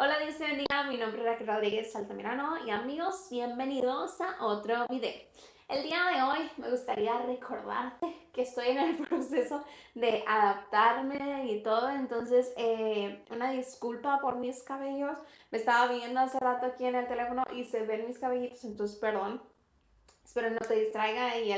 Hola, Dios te bendiga. Mi nombre es Raquel Rodríguez Altamirano y amigos, bienvenidos a otro video. El día de hoy me gustaría recordarte que estoy en el proceso de adaptarme y todo, entonces una disculpa por mis cabellos. Me estaba viendo hace rato aquí en el teléfono y se ven mis cabellitos, entonces perdón. Espero no te distraiga y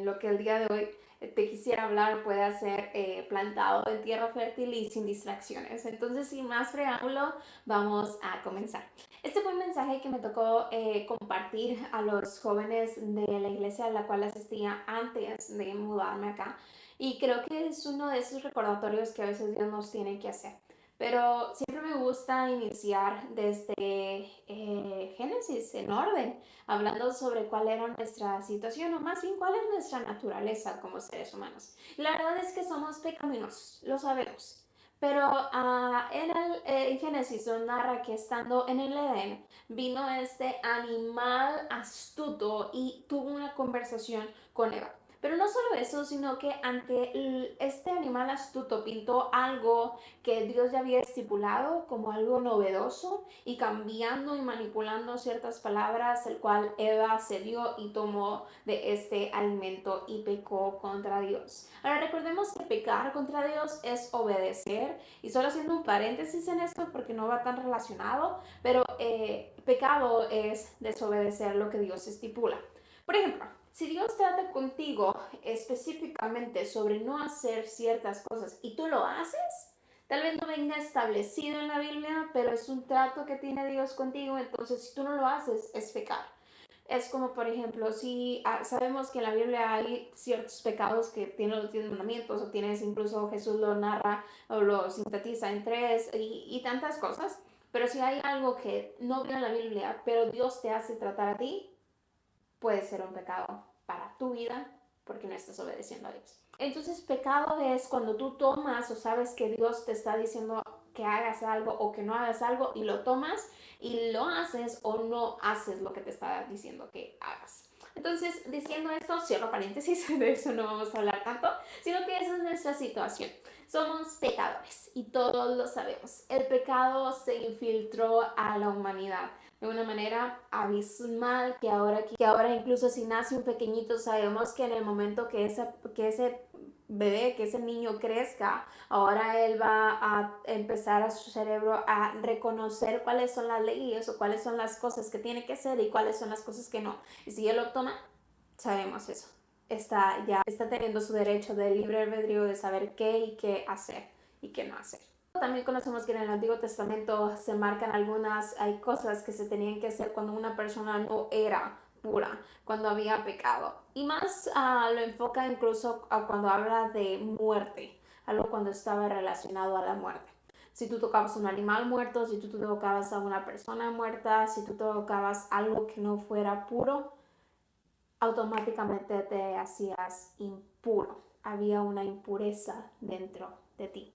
lo que el día de hoy te quisiera hablar pueda ser plantado en tierra fértil y sin distracciones. Entonces, sin más preámbulo, vamos a comenzar. Este fue un mensaje que me tocó compartir a los jóvenes de la iglesia a la cual asistía antes de mudarme acá. Y creo que es uno de esos recordatorios que a veces Dios nos tiene que hacer. Pero siempre me gusta iniciar desde Génesis en orden, hablando sobre cuál era nuestra situación o más bien cuál es nuestra naturaleza como seres humanos. La verdad es que somos pecaminosos, lo sabemos. Pero en Génesis nos narra que estando en el Edén vino este animal astuto y tuvo una conversación con Eva. Pero no solo eso, sino que ante este animal astuto pintó algo que Dios ya había estipulado como algo novedoso y cambiando y manipulando ciertas palabras, el cual Eva se dio y tomó de este alimento y pecó contra Dios. Ahora recordemos que pecar contra Dios es obedecer, y solo haciendo un paréntesis en esto porque no va tan relacionado, pero pecado es desobedecer lo que Dios estipula. Por ejemplo, si Dios trata contigo específicamente sobre no hacer ciertas cosas y tú lo haces, tal vez no venga establecido en la Biblia, pero es un trato que tiene Dios contigo, entonces si tú no lo haces, es pecar. Es como, por ejemplo, si sabemos que en la Biblia hay ciertos pecados que tienen los 10 mandamientos, o tienes, incluso Jesús lo narra o lo sintetiza en tres y tantas cosas, pero si hay algo que no viene en la Biblia, pero Dios te hace tratar a ti, puede ser un pecado para tu vida porque no estás obedeciendo a Dios. Entonces, pecado es cuando tú tomas o sabes que Dios te está diciendo que hagas algo o que no hagas algo y lo tomas y lo haces o no haces lo que te está diciendo que hagas. Entonces, diciendo esto, cierro paréntesis, de eso no vamos a hablar tanto, sino que esa es nuestra situación. Somos pecadores y todos lo sabemos. El pecado se infiltró a la humanidad de una manera abismal que ahora incluso si nace un pequeñito sabemos que en el momento que ese bebé, que ese niño crezca, ahora él va a empezar a su cerebro a reconocer cuáles son las leyes o cuáles son las cosas que tiene que hacer y cuáles son las cosas que no. Y si él lo toma, sabemos eso. Está teniendo su derecho de libre albedrío de saber qué y qué hacer y qué no hacer. También conocemos que en el Antiguo Testamento se marcan hay cosas que se tenían que hacer cuando una persona no era pura, cuando había pecado. Y más lo enfoca incluso a cuando habla de muerte, algo cuando estaba relacionado a la muerte. Si tú tocabas un animal muerto, si tú tocabas a una persona muerta, si tú tocabas algo que no fuera puro, automáticamente te hacías impuro. Había una impureza dentro de ti.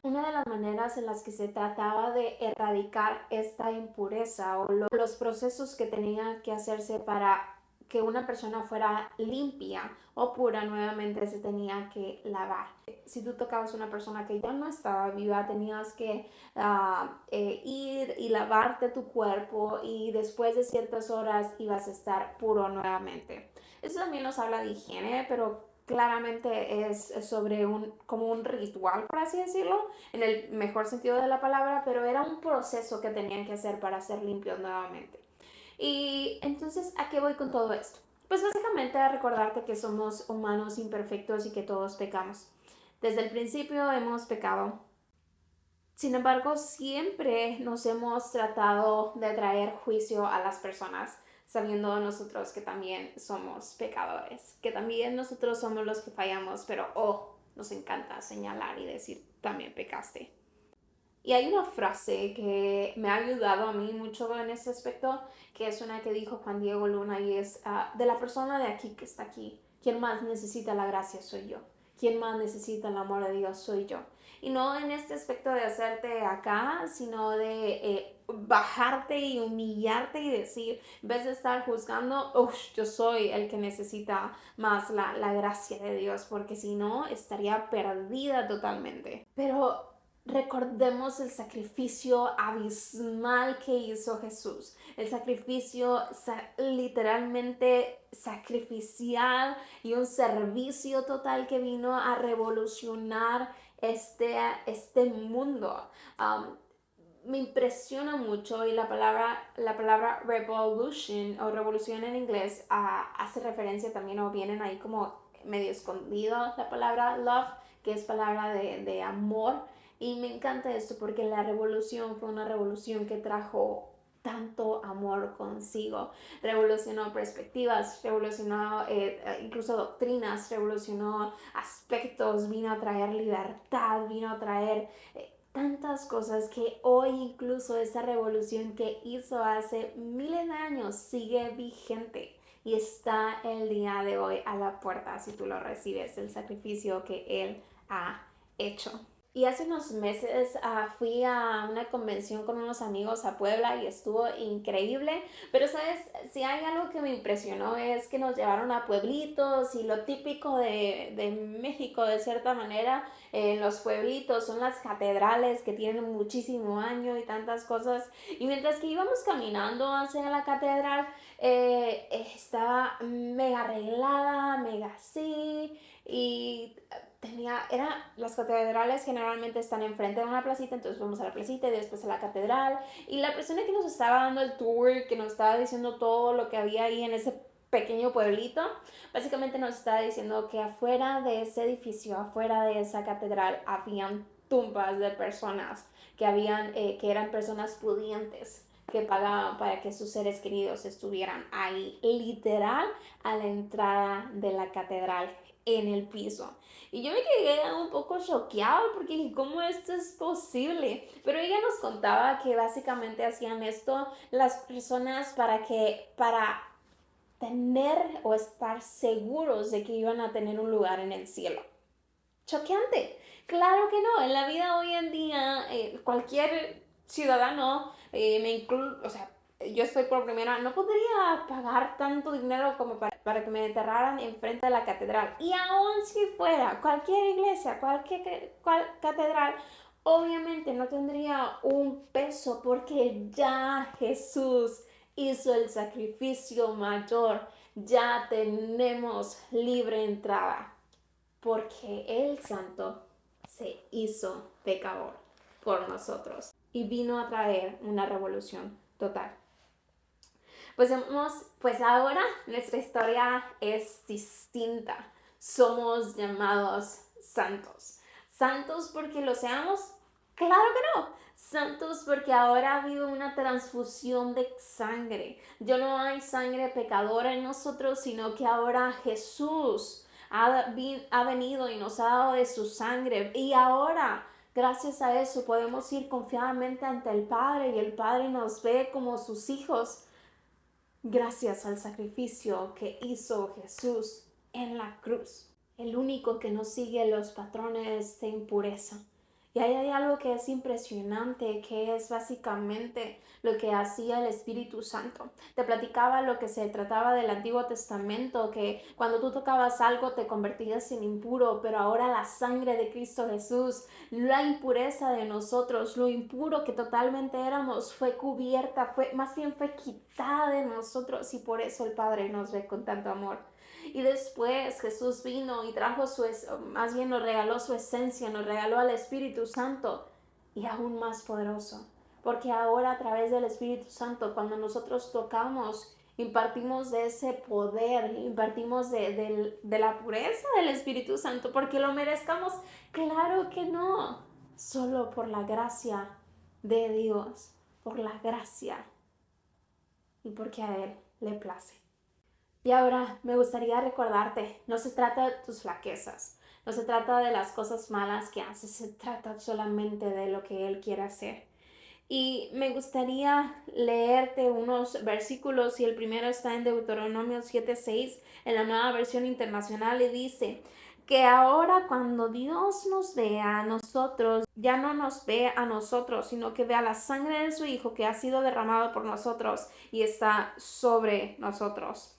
Una de las maneras en las que se trataba de erradicar esta impureza o los procesos que tenían que hacerse para que una persona fuera limpia o pura, nuevamente se tenía que lavar. Si tú tocabas a una persona que ya no estaba viva, tenías que ir y lavarte tu cuerpo, y después de ciertas horas ibas a estar puro nuevamente. Eso también nos habla de higiene, pero claramente es sobre como un ritual, por así decirlo, en el mejor sentido de la palabra, pero era un proceso que tenían que hacer para ser limpios nuevamente. Y entonces, ¿a qué voy con todo esto? Pues básicamente a recordarte que somos humanos imperfectos y que todos pecamos. Desde el principio hemos pecado. Sin embargo, siempre nos hemos tratado de traer juicio a las personas, sabiendo nosotros que también somos pecadores, que también nosotros somos los que fallamos, pero nos encanta señalar y decir, también pecaste. Y hay una frase que me ha ayudado a mí mucho en ese aspecto, que es una que dijo Juan Diego Luna, y es de la persona de aquí que está aquí. Quien más necesita la gracia soy yo. Quien más necesita el amor de Dios soy yo. Y no en este aspecto de hacerte acá, sino de bajarte y humillarte y decir, en vez de estar juzgando, yo soy el que necesita más la gracia de Dios, porque si no estaría perdida totalmente. Pero recordemos el sacrificio abismal que hizo Jesús, el sacrificio literalmente sacrificial y un servicio total que vino a revolucionar este mundo. Um, Me impresiona mucho y la palabra revolution o revolución en inglés hace referencia también o vienen ahí como medio escondido la palabra love, que es palabra de amor. Y me encanta esto porque la revolución fue una revolución que trajo tanto amor consigo, revolucionó perspectivas, revolucionó incluso doctrinas, revolucionó aspectos, vino a traer libertad, vino a traer tantas cosas que hoy incluso esa revolución que hizo hace miles de años sigue vigente y está el día de hoy a la puerta si tú lo recibes, el sacrificio que Él ha hecho. Y hace unos meses fui a una convención con unos amigos a Puebla y estuvo increíble, pero sabes, si hay algo que me impresionó es que nos llevaron a pueblitos y lo típico de México de cierta manera, en los pueblitos son las catedrales que tienen muchísimo año y tantas cosas, y mientras que íbamos caminando hacia la catedral, estaba mega arreglada, mega así, y las catedrales generalmente están enfrente de una placita, entonces fuimos a la placita y después a la catedral, y la persona que nos estaba dando el tour, que nos estaba diciendo todo lo que había ahí en ese pequeño pueblito, básicamente nos estaba diciendo que afuera de ese edificio, afuera de esa catedral, habían tumbas de personas que eran personas pudientes, que pagaban para que sus seres queridos estuvieran ahí, literal, a la entrada de la catedral, en el piso. Y yo me quedé un poco choqueada porque ¿cómo esto es posible? Pero ella nos contaba que básicamente hacían esto las personas para tener o estar seguros de que iban a tener un lugar en el cielo. Choqueante. Claro que no. En la vida hoy en día, cualquier ciudadano, o sea, yo estoy por primera, no podría pagar tanto dinero como para que me enterraran enfrente de la catedral. Y aún si fuera cualquier iglesia, cualquier catedral, obviamente no tendría un peso porque ya Jesús hizo el sacrificio mayor. Ya tenemos libre entrada porque el santo se hizo pecador por nosotros y vino a traer una revolución total. Pues ahora nuestra historia es distinta. Somos llamados santos. ¿Santos porque lo seamos? Claro que no. Santos porque ahora ha habido una transfusión de sangre. Ya no hay sangre pecadora en nosotros, sino que ahora Jesús ha venido y nos ha dado de su sangre. Y ahora, gracias a eso, podemos ir confiadamente ante el Padre y el Padre nos ve como sus hijos. Gracias al sacrificio que hizo Jesús en la cruz, el único que no sigue los patrones de impureza. Y ahí hay algo que es impresionante, que es básicamente lo que hacía el Espíritu Santo. Te platicaba lo que se trataba del Antiguo Testamento, que cuando tú tocabas algo te convertías en impuro, pero ahora la sangre de Cristo Jesús, la impureza de nosotros, lo impuro que totalmente éramos, fue cubierta, más bien fue quitada de nosotros, y por eso el Padre nos ve con tanto amor. Y después Jesús vino y más bien nos regaló su esencia, nos regaló al Espíritu Santo, y aún más poderoso, porque ahora a través del Espíritu Santo, cuando nosotros tocamos, impartimos de ese poder, impartimos de la pureza del Espíritu Santo, porque lo merezcamos. Claro que no, solo por la gracia de Dios, por la gracia, y porque a Él le place. Y ahora me gustaría recordarte, no se trata de tus flaquezas, no se trata de las cosas malas que haces, se trata solamente de lo que Él quiere hacer. Y me gustaría leerte unos versículos, y el primero está en Deuteronomio 7:6, en la Nueva Versión Internacional, y dice que ahora cuando Dios nos vea a nosotros, ya no nos ve a nosotros, sino que vea la sangre de su Hijo que ha sido derramado por nosotros y está sobre nosotros.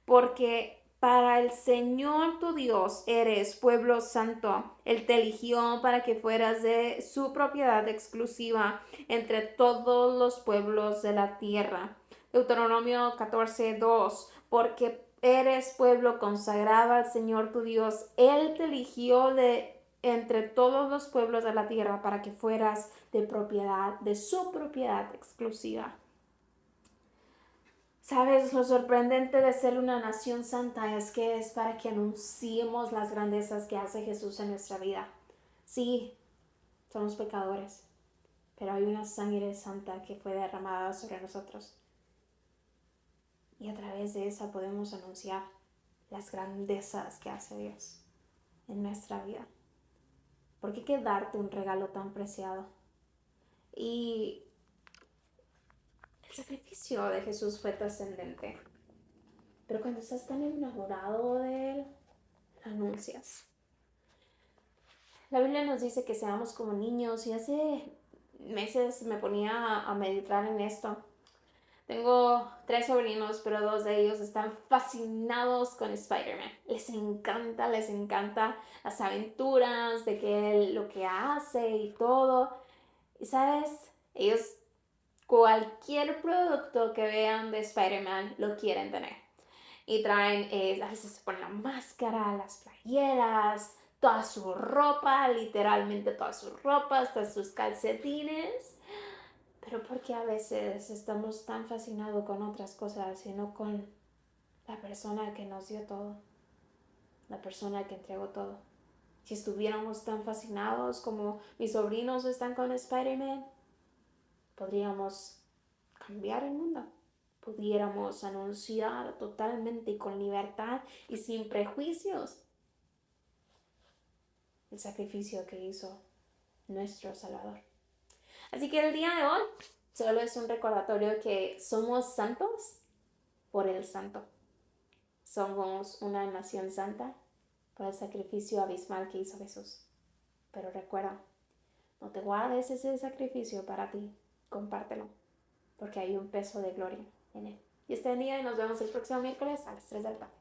Porque para el Señor tu Dios eres pueblo santo. Él te eligió para que fueras de su propiedad exclusiva entre todos los pueblos de la tierra. Deuteronomio 14:2, porque eres pueblo consagrado al Señor tu Dios. Él te eligió de entre todos los pueblos de la tierra para que fueras de su propiedad exclusiva. Sabes, lo sorprendente de ser una nación santa es que es para que anunciemos las grandezas que hace Jesús en nuestra vida. Sí, somos pecadores, pero hay una sangre santa que fue derramada sobre nosotros. Y a través de esa podemos anunciar las grandezas que hace Dios en nuestra vida. ¿Por qué darte un regalo tan preciado? Y el sacrificio de Jesús fue trascendente. Pero cuando estás tan enamorado de Él, lo anuncias. La Biblia nos dice que seamos como niños y hace meses me ponía a meditar en esto. Tengo 3 sobrinos, pero 2 de ellos están fascinados con Spider-Man. Les encanta las aventuras, de que él, lo que hace y todo. Y sabes, ellos cualquier producto que vean de Spider-Man lo quieren tener. Y traen, a veces se ponen la máscara, las playeras, toda su ropa, literalmente toda su ropa, hasta sus calcetines. Pero porque a veces estamos tan fascinados con otras cosas y no con la persona que nos dio todo, la persona que entregó todo. Si estuviéramos tan fascinados como mis sobrinos están con Spider-Man, podríamos cambiar el mundo. Pudiéramos anunciar totalmente y con libertad y sin prejuicios el sacrificio que hizo nuestro Salvador. Así que el día de hoy solo es un recordatorio que somos santos por el santo. Somos una nación santa por el sacrificio abismal que hizo Jesús. Pero recuerda, no te guardes ese sacrificio para ti, compártelo, porque hay un peso de gloria en él. Y este día y nos vemos el próximo miércoles a las 3 de la tarde.